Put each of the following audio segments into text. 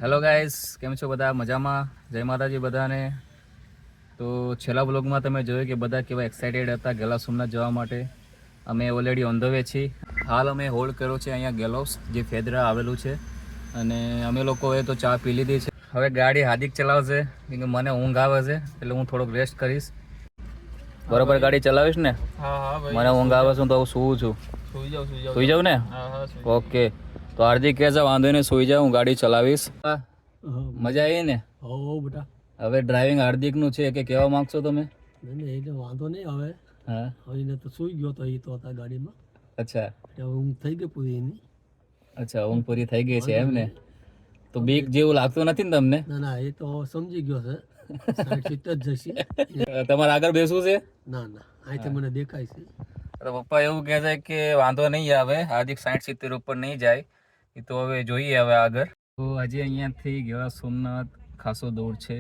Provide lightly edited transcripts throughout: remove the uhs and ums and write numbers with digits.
Hello guys, કેમ છો બધા? મજામાં? જય માતાજી બધાને. તો છેલ્લા બ્લોગમાં તમે જોયું કે બધા કેવા એક્સાઇટેડ હતા ગેલા સોમનાથ જવા માટે. અમે ઓલરેડી ઓન ધ વે છીએ. હાલ અમે હોલ્ડ કર્યો છે અહીંયા ગેલોસ જે ફેદરા આવેલું છે, અને અમે લોકોએ તો ચા પી લીધી છે. હવે ગાડી હાર્દિક ચલાવશે કેમ કે મને ઊંઘ આવે છે, એટલે હું થોડોક રેસ્ટ કરીશ. બરોબર ગાડી ચલાવીશ ને? મને ઊંઘ આવે છે તો હું સૂવું છું. સુઈ જાઉં ને? ઓકે. તો હાર્દિક કહે છે વાંધો નહીં, સુઈ જાઉં, હું ગાડી ચલાવીશ. મજા આવી ને? બેટા હવે ડ્રાઇવિંગ હાર્દિકનું છે કે કહેવા માંગશો તમે? એટલે વાંધો નહીં. હવે હા, હવે તો સુઈ ગયો તો એ તો હતા ગાડીમાં. અચ્છા એટલે ઊંઘ થઈ ગઈ પૂરી એની. અચ્છા, ઊંઘ પૂરી થઈ ગઈ છે એમ ને? તો બીક જેવું લાગતું નથી ને તમને? ના ના, એ તો સમજી ગયો છે. 60-70 જ જશે. તમારે આગળ બેસવું છે? ના ના, અહીંથી મને દેખાય છે. તો પપ્પા એવું કહે છે કે વાંધો નહીં આવે, હાર્દિક 60-70 ઉપર નહીં જાય. એ તો હવે જોઈએ હવે આગળ. તો હજી અહીંયાથી ગેલા સોમનાથ ખાસો દૂર છે.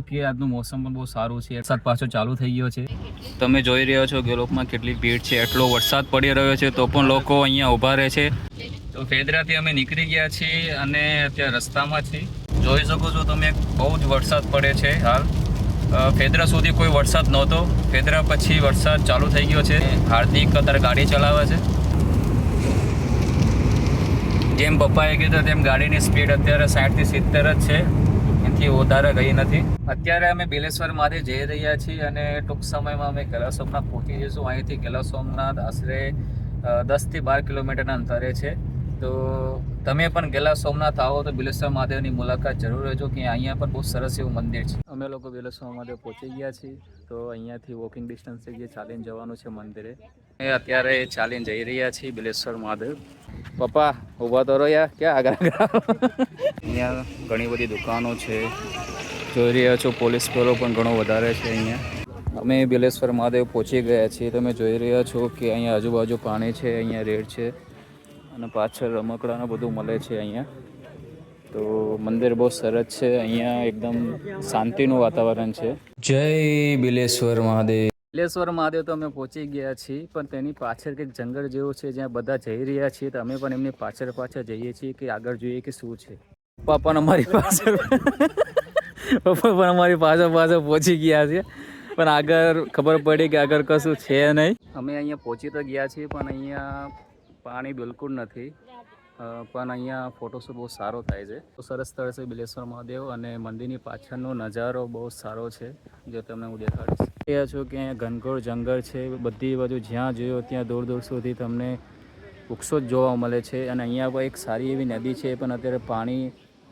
કે આજનું મોસમ પણ બહુ સારું છે, વરસાદ પાછો ચાલુ થઈ ગયો છે. તમે જોઈ રહ્યા છો ગેલોકમાં કેટલી ભીડ છે. એટલો વરસાદ પડી રહ્યો છે તો પણ લોકો અહીંયા ઊભા રહે છે. તો ફેદરાથી અમે નીકળી ગયા છીએ અને અત્યારે રસ્તામાં છીએ. જોઈ શકો છો તમે, બહુ જ વરસાદ પડે છે હાલ. ફેદરા સુધી કોઈ વરસાદ નહોતો, ફેદરા પછી વરસાદ ચાલુ થઈ ગયો છે. હાર્દિક અત્યારે ગાડી ચલાવે છે. જેમ પપ્પાએ કીધું તેમ ગાડીની સ્પીડ અત્યારે 60 થી 70 જ છે, એનાથી વધારે ગઈ નથી. અત્યારે અમે બિલેશ્વર માંથી જઈ રહ્યા છીએ અને ટૂંક સમયમાં અમે ગેલા સોમનાથ પહોંચી જઈશું. અહીંથી ગેલા સોમનાથ આશરે 10 થી 12 કિલોમીટરના અંતરે છે. તો તમે પણ ગેલા સોમનાથ આવો તો બિલેશ્વર મહાદેવની મુલાકાત જરૂર લેજો, કે અહીંયા પણ બહુ સરસ એવું મંદિર છે. અમે લોકો બિલેશ્વર મહાદેવ પહોંચી ગયા છીએ. તો અહીંયાથી વોકિંગ ડિસ્ટન્સ છે, જે ચાલીને જવાનું છે મંદિરે. અત્યારે ચાલીને જઈ રહ્યા છીએ બિલેશ્વર મહાદેવ. પપ્પા ઊભા તો રહો યાર, ક્યાં આગળ અહીંયા ઘણી બધી દુકાનો છે. જોઈ રહ્યા છો પોલીસ ફોલો પણ ઘણો વધારે છે અહીંયા. અમે બિલેશ્વર મહાદેવ પહોંચી ગયા છીએ. તમે જોઈ રહ્યા છો કે અહીંયા આજુબાજુ પાણી છે, અહીંયા રેડ છે, અને પાછળ રમકડાને બધું મળે છે અહીંયા. તો મંદિર બહુ સરસ છે, અહીંયા એકદમ શાંતિનું વાતાવરણ છે. જય બિલેશ્વર મહાદેવ. બિલેશ્વર મહાદેવ તો અમે પહોંચી ગયા છીએ, પણ તેની પાછળ કંઈક જંગલ જેવું છે જ્યાં બધા જઈ રહ્યા છીએ. તો અમે પણ એમની પાછળ જઈએ છીએ કે આગળ જોઈએ કે શું છે. પપ્પા પણ અમારી પાછળ પહોંચી ગયા છે, પણ આગળ ખબર પડી કે આગળ કશું છે નહીં. અમે અહીંયા પહોંચી તો ગયા છીએ, પણ અહીંયા પાણી બિલકુલ નથી. પણ અહીંયા ફોટોશૂટ બહુ સારો થાય છે. તો સરસ સ્થળ છે બિલેશ્વર મહાદેવ, અને મંદિરની પાછળનો નજારો બહુ સારો છે, જે તમને હું દેખાડીશ. એ છો કે અહીંયા ઘનઘોર જંગલ છે. બધી બાજુ જ્યાં જોયો ત્યાં દૂર દૂર સુધી તમને વૃક્ષો જ જોવા મળે છે. અને અહીંયા પણ એક સારી એવી નદી છે, પણ અત્યારે પાણી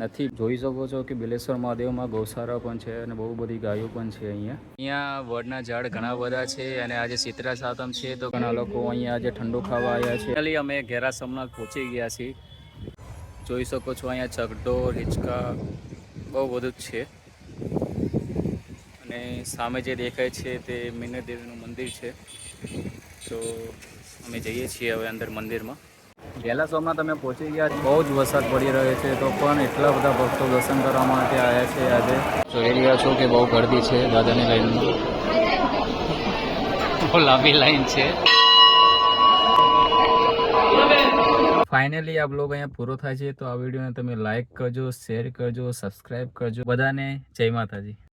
નથી. જોઈ શકો છો કે બિલેશ્વર મહાદેવમાં ગૌશાળા પણ છે, અને બહુ બધી ગાયો પણ છે અહીંયા વડના ઝાડ ઘણા બધા છે, અને આજે શીતળા સાતમ છે તો ઘણા લોકો અહીંયા આજે ઠંડુ ખાવા આવ્યા છે. ખાલી અમે ગેરા સોમનાથ પહોંચી ગયા છીએ. જોઈ શકો છો અહીંયા ચકડોળ, હિંચકા બહુ બધું જ છે. અને સામે જે દેખાય છે તે મીનર દેવીનું મંદિર છે. તો અમે જઈએ છીએ હવે અંદર મંદિરમાં. ગેલા સોમનાથ અમે પહોંચી ગયા. બહુ જ વરસાદ પડી રહ્યો છે, તો પણ એટલા બધા ભક્તો દર્શન કરવા માટે આવ્યા છે આજે. જોઈ રહ્યા છો કે બહુ ગર્દી છે દાદાની લાઈનમાં. બહુ લાંબી લાઈન છે. ફાઇનલી આ બ્લોગ અહીંયા પૂરો થાય છે. તો આ વિડીયોને તમે લાઈક કરજો, શેર કરજો, સબસ્ક્રાઈબ કરજો. બધાને જય માતાજી.